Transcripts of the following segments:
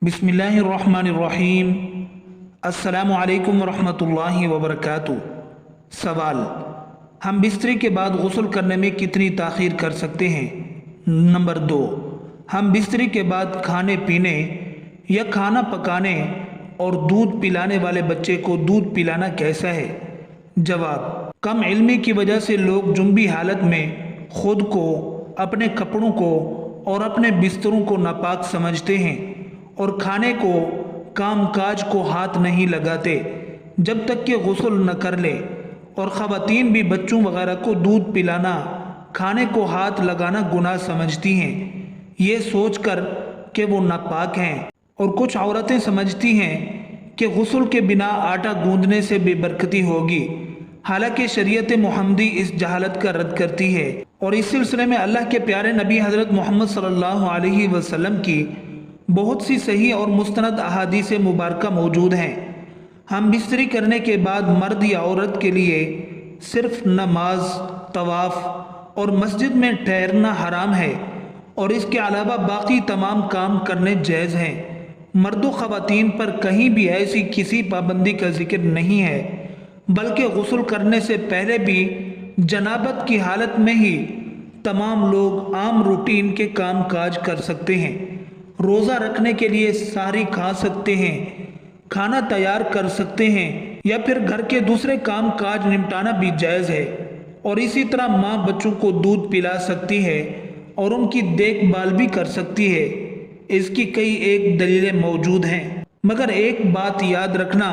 बिस्मिल्लाहिर्रहमानिर्रहीम। अस्सलामु अलैकुम वरहमतुल्लाहि वबरकातुहू। सवाल: हम बिस्तरी के बाद गुस्ल करने में कितनी ताख़ीर कर सकते हैं? नंबर 2, हम बिस्तरी के बाद खाने पीने या खाना पकाने और दूध पिलाने वाले बच्चे को दूध पिलाना कैसा है? जवाब: कम इल्मी की वजह से लोग जुंबी हालत में खुद को, अपने कपड़ों को और अपने बिस्तरों को नापाक समझते हैं और खाने को, काम काज को हाथ नहीं लगाते जब तक कि गुस्ल न कर ले। और ख़वातीन भी बच्चों वगैरह को दूध पिलाना, खाने को हाथ लगाना गुनाह समझती हैं, ये सोचकर कि वो नापाक हैं। और कुछ औरतें समझती हैं कि गुस्ल के बिना आटा गूंदने से बेबरकती होगी, हालांकि शरीयत मुहम्मदी इस जहालत का रद्द करती है। और इस सिलसिले में अल्लाह के प्यारे नबी हज़रत मोहम्मद सल्लल्लाहु अलैहि वसल्लम की बहुत सी सही और मुस्तनद अहादीस मुबारका मौजूद हैं। हम बिस्तरी करने के बाद मर्द या औरत के लिए सिर्फ नमाज, तवाफ़ और मस्जिद में ठहरना हराम है और इसके अलावा बाकी तमाम काम करने जायज़ हैं। मर्दों ख़वातीन पर कहीं भी ऐसी किसी पाबंदी का जिक्र नहीं है, बल्कि गुस्ल करने से पहले भी जनाबत की हालत में ही तमाम लोग आम रूटीन के काम काज कर सकते हैं। रोज़ा रखने के लिए सहरी खा सकते हैं, खाना तैयार कर सकते हैं या फिर घर के दूसरे काम काज निपटाना भी जायज़ है। और इसी तरह माँ बच्चों को दूध पिला सकती है और उनकी देखभाल भी कर सकती है। इसकी कई एक दलीलें मौजूद हैं, मगर एक बात याद रखना,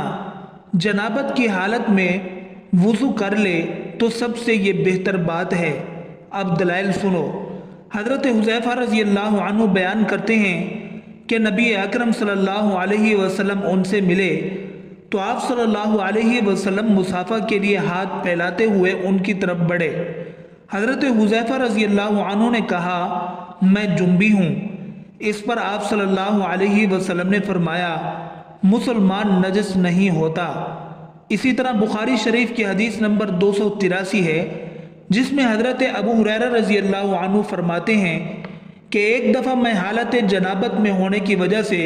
जनाबत की हालत में वुज़ू कर ले तो सबसे ये बेहतर बात है। अब दलाइल सुनो। हज़रत हुज़ैफ़ा रज़ियल्लाहु अन्हु बयान करते हैं कि नबी अकरम सल्लल्लाहु अलैहि वसल्लम उनसे मिले तो आप सल्लल्लाहु अलैहि वसल्लम मुसाफ़ा के लिए हाथ फैलाते हुए उनकी तरफ बढ़े। हज़रत हुज़ैफ़ा रज़ियल्लाहु अन्हु ने कहा, मैं जुंबी हूँ। इस पर आप सल्लल्लाहु अलैहि वसल्लम ने फरमाया, मुसलमान नजस नहीं होता। इसी तरह बुखारी शरीफ की हदीस नंबर 283 है, जिसमें हज़रत अबू हुरैरा रज़ियल्लाहु अन्हु फरमाते हैं कि एक दफ़ा मैं हालत जनाबत में होने की वजह से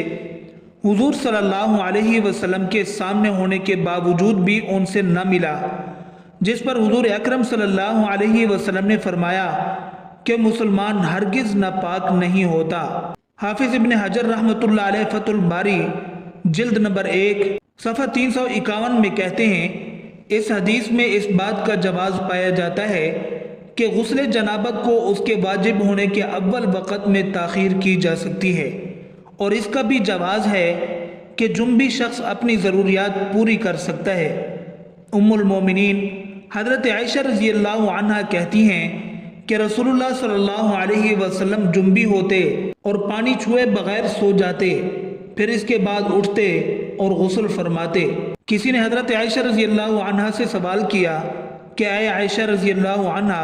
हुजूर सल्लल्लाहु अलैहि वसल्लम के सामने होने के बावजूद भी उनसे न मिला, जिस पर हुजूर अकरम सल्लल्लाहु अलैहि वसल्लम ने फरमाया कि मुसलमान हरगिज़ नापाक नहीं होता। हाफिज़ इब्न हजर रहमतुल्लाह अलैह फतुल बारी जिल्द नंबर 1 सफ़ा 351 में कहते हैं, इस हदीस में इस बात का जवाज़ पाया जाता है कि गुस्ल जनाबत को उसके वाजिब होने के अव्वल वक़्त में ताख़ीर की जा सकती है, और इसका भी जवाज़ है कि जुंबी शख्स अपनी ज़रूरियात पूरी कर सकता है। उम्मुल मोमिनीन हज़रत आयशा रज़ियल्लाहु अन्हा कहती हैं कि रसूलुल्लाह सल्लल्लाहु अलैहि वसल्लम जुंबी होते और पानी छुए बगैर सो जाते, फिर इसके बाद उठते और गुस्ल फरमाते। किसी ने हज़रत आयशा रज़ियल्लाहु अन्हा से सवाल किया कि आए आयशा रज़ियल्लाहु अन्हा,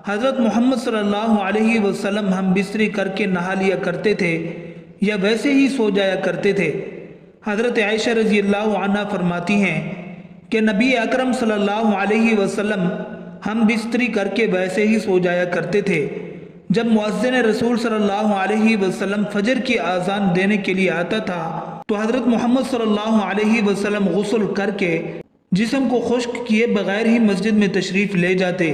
हज़रत मोहम्मद सल्लल्लाहु अलैहि वसल्लम हम बिस्तरी करके नहा लिया करते थे या वैसे ही सो जाया करते थे? हज़रत आयशा रज़ियल्लाहु अन्हा फरमाती हैं कि नबी अकरम सल्लल्लाहु अलैहि वसल्लम हम बिस्तरी करके वैसे ही सो जाया करते थे। जब मुअज्जिन रसूल सल्लल्लाहु अलैहि वसल्लम फजर की आज़ान देने के लिए आता था तो हज़रत मोहम्मद सल्लल्लाहु अलैहि वसल्लम गुस्ल करके जिस्म को खुश्क किए बगैर ही मस्जिद में तशरीफ़ ले जाते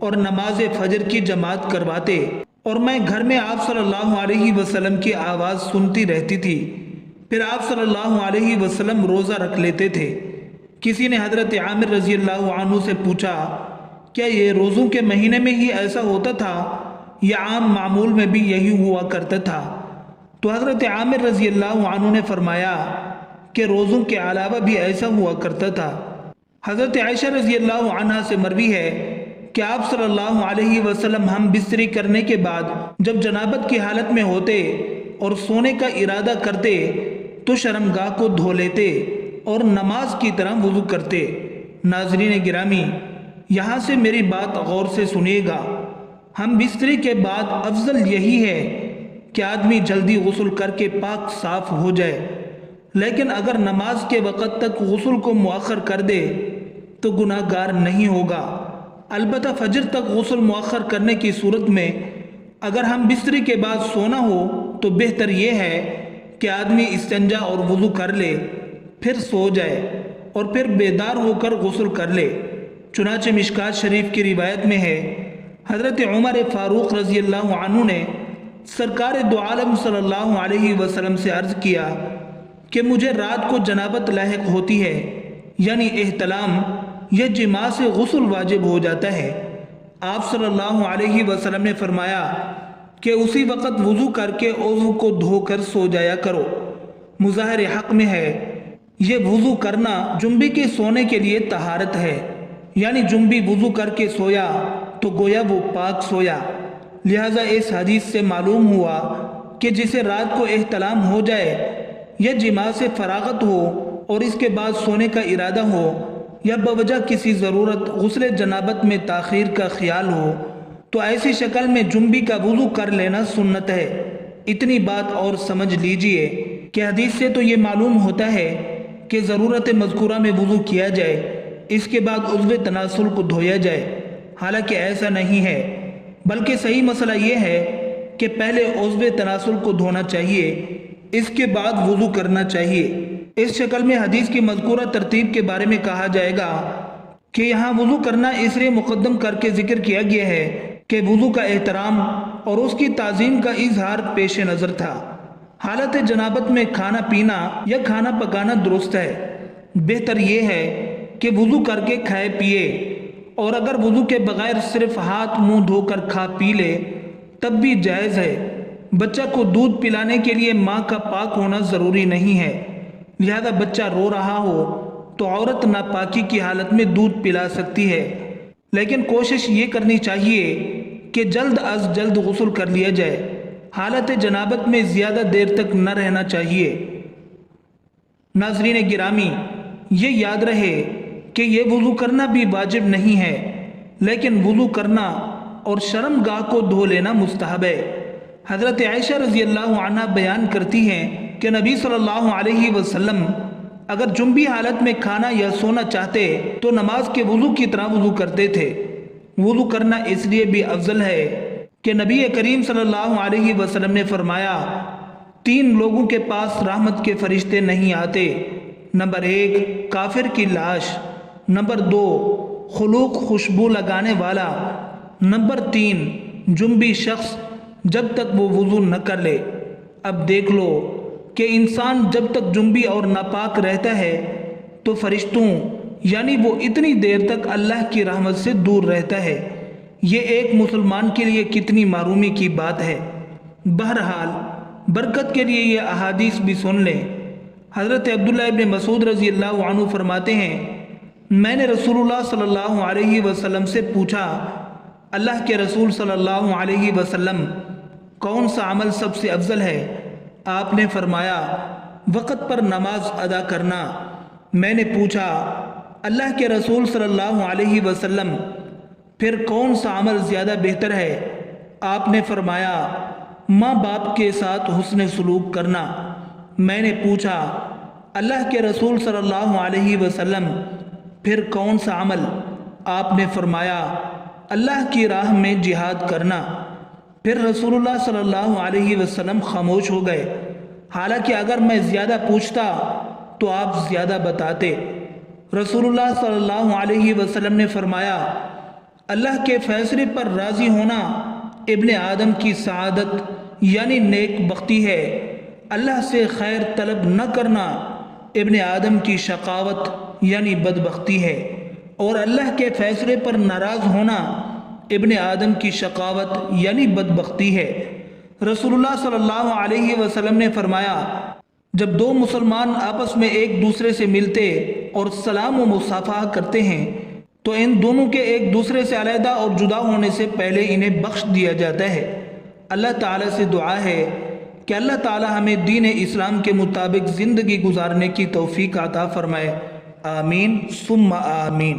और नमाज फजर की जमात करवाते, और मैं घर में आप सल्लल्लाहु अलैहि वसल्लम की आवाज़ सुनती रहती थी। फिर आप सल्लल्लाहु अलैहि वसल्लम रोज़ा रख लेते थे। किसी ने हज़रत आमिर रज़ियल्लाहु अन्हु से पूछा, क्या ये रोज़ों के महीने में ही ऐसा होता था या आम मामूल में भी यही हुआ करता था? तो हज़रत आमिर रज़ियल्लाहु अन्हु ने फरमाया कि रोज़ों के अलावा भी ऐसा हुआ करता था। हज़रत आयशा रज़ियल्लाहु अन्हा से मरवी है कि आप सल्लल्लाहु अलैहि वसल्लम हम बिस्तरी करने के बाद जब जनाबत की हालत में होते और सोने का इरादा करते तो शर्मगाह को धो लेते और नमाज की तरह वुज़ू करते। नाज़रीन गिरामी, यहाँ से मेरी बात गौर से सुनिएगा। हम बिस्तरी के बाद अफजल यही है कि आदमी जल्दी गुस्ल करके पाक साफ हो जाए, लेकिन अगर नमाज के वक़्त तक गुस्ल को मुअख्खर कर दे तो गुनाहगार नहीं होगा। अलबत्ता फजर तक गुस्ल मुअख्खर करने की सूरत में अगर हम बिस्तरी के बाद सोना हो तो बेहतर यह है کہ آدمی استنجا اور وضو کر لے، پھر سو جائے اور پھر بیدار ہو کر غسل کر لے۔ چنانچہ مشکات شریف کی روایت میں ہے، حضرت عمر فاروق رضی اللہ عنہ نے سرکار دو عالم صلی اللہ علیہ وسلم سے عرض کیا کہ مجھے رات کو جنابت لاحق ہوتی ہے، یعنی احتلام یا جماع سے غسل واجب ہو جاتا ہے۔ آپ صلی اللہ علیہ وسلم نے فرمایا کہ اسی وقت وضو کر کے عضو کو دھو کر سو جایا کرو۔ مظاہر حق میں ہے یہ وضو کرنا جنبی کے سونے کے لیے طہارت ہے، یعنی جنبی وضو کر کے سویا تو گویا وہ پاک سویا۔ لہٰذا اس حدیث سے معلوم ہوا کہ جسے رات کو احتلام ہو جائے یا جماع سے فراغت ہو اور اس کے بعد سونے کا ارادہ ہو یا بوجہ کسی ضرورت غسل جنابت میں تاخیر کا خیال ہو تو ایسی شکل میں جنبی کا وضو کر لینا سنت ہے۔ اتنی بات اور سمجھ لیجئے کہ حدیث سے تو یہ معلوم ہوتا ہے کہ ضرورت مذکورہ میں وضو کیا جائے، اس کے بعد عضو تناسل کو دھویا جائے، حالانکہ ایسا نہیں ہے، بلکہ صحیح مسئلہ یہ ہے کہ پہلے عضو تناسل کو دھونا چاہیے، اس کے بعد وضو کرنا چاہیے۔ اس شکل میں حدیث کی مذکورہ ترتیب کے بارے میں کہا جائے گا کہ یہاں وضو کرنا اس لیے مقدم کر کے ذکر کیا گیا ہے کہ وضو کا احترام اور اس کی تعظیم کا اظہار پیش نظر تھا۔ حالت جنابت میں کھانا پینا یا کھانا پکانا درست ہے، بہتر یہ ہے کہ وضو کر کے کھائے پیے، اور اگر وضو کے بغیر صرف ہاتھ منہ دھو کر کھا پی لے تب بھی جائز ہے۔ بچہ کو دودھ پلانے کے لیے ماں کا پاک ہونا ضروری نہیں ہے، لہذا بچہ رو رہا ہو تو عورت ناپاکی کی حالت میں دودھ پلا سکتی ہے، لیکن کوشش یہ کرنی چاہیے کہ جلد از جلد غسل کر لیا جائے۔ حالت جنابت میں زیادہ دیر تک نہ رہنا چاہیے۔ ناظرین گرامی، یہ یاد رہے کہ یہ وضو کرنا بھی واجب نہیں ہے، لیکن وضو کرنا اور شرم گاہ کو دھو لینا مستحب ہے۔ حضرت عائشہ رضی اللہ عنہ بیان کرتی ہیں کہ نبی صلی اللہ علیہ وسلم اگر جنبی حالت میں کھانا یا سونا چاہتے تو نماز کے وضو کی طرح وضو کرتے تھے۔ وضو کرنا اس لیے بھی افضل ہے کہ نبی کریم صلی اللہ علیہ وسلم نے فرمایا، 3 لوگوں کے پاس رحمت کے فرشتے نہیں آتے، نمبر 1 کافر کی لاش، نمبر 2 خلوق خوشبو لگانے والا، نمبر 3 جنبی شخص جب تک وہ وضو نہ کر لے۔ اب دیکھ لو کہ انسان جب تک جنبی اور ناپاک رہتا ہے تو فرشتوں یعنی وہ اتنی دیر تک اللہ کی رحمت سے دور رہتا ہے۔ یہ ایک مسلمان کے لیے کتنی معرومی کی بات ہے۔ بہرحال برکت کے لیے یہ احادیث بھی سن لیں۔ حضرت عبداللہ ابن مسعود رضی اللہ عنہ فرماتے ہیں، میں نے رسول اللہ صلی اللہ علیہ وسلم سے پوچھا، اللہ کے رسول صلی اللہ علیہ وسلم کون سا عمل سب سے افضل ہے؟ آپ نے فرمایا، وقت پر نماز ادا کرنا۔ میں نے پوچھا، اللہ کے رسول صلی اللہ علیہ وسلم پھر کون سا عمل زیادہ بہتر ہے؟ آپ نے فرمایا، ماں باپ کے ساتھ حسن سلوک کرنا۔ میں نے پوچھا، اللہ کے رسول صلی اللہ علیہ وسلم پھر کون سا عمل؟ آپ نے فرمایا، اللہ کی راہ میں جہاد کرنا۔ پھر رسول اللہ صلی اللہ علیہ وسلم خاموش ہو گئے، حالانکہ اگر میں زیادہ پوچھتا تو آپ زیادہ بتاتے۔ رسول اللہ صلی اللہ علیہ وسلم نے فرمایا، اللہ کے فیصلے پر راضی ہونا ابن آدم کی سعادت یعنی نیک بختی ہے، اللہ سے خیر طلب نہ کرنا ابن آدم کی شقاوت یعنی بدبختی ہے، اور اللہ کے فیصلے پر ناراض ہونا ابن آدم کی شقاوت یعنی بدبختی ہے۔ رسول اللہ صلی اللہ علیہ وسلم نے فرمایا، جب 2 مسلمان آپس میں ایک دوسرے سے ملتے اور سلام و مصافحہ کرتے ہیں تو ان دونوں کے ایک دوسرے سے علیحدہ اور جدا ہونے سے پہلے انہیں بخش دیا جاتا ہے۔ اللہ تعالیٰ سے دعا ہے کہ اللہ تعالیٰ ہمیں دین اسلام کے مطابق زندگی گزارنے کی توفیق عطا فرمائے، آمین ثم آمین۔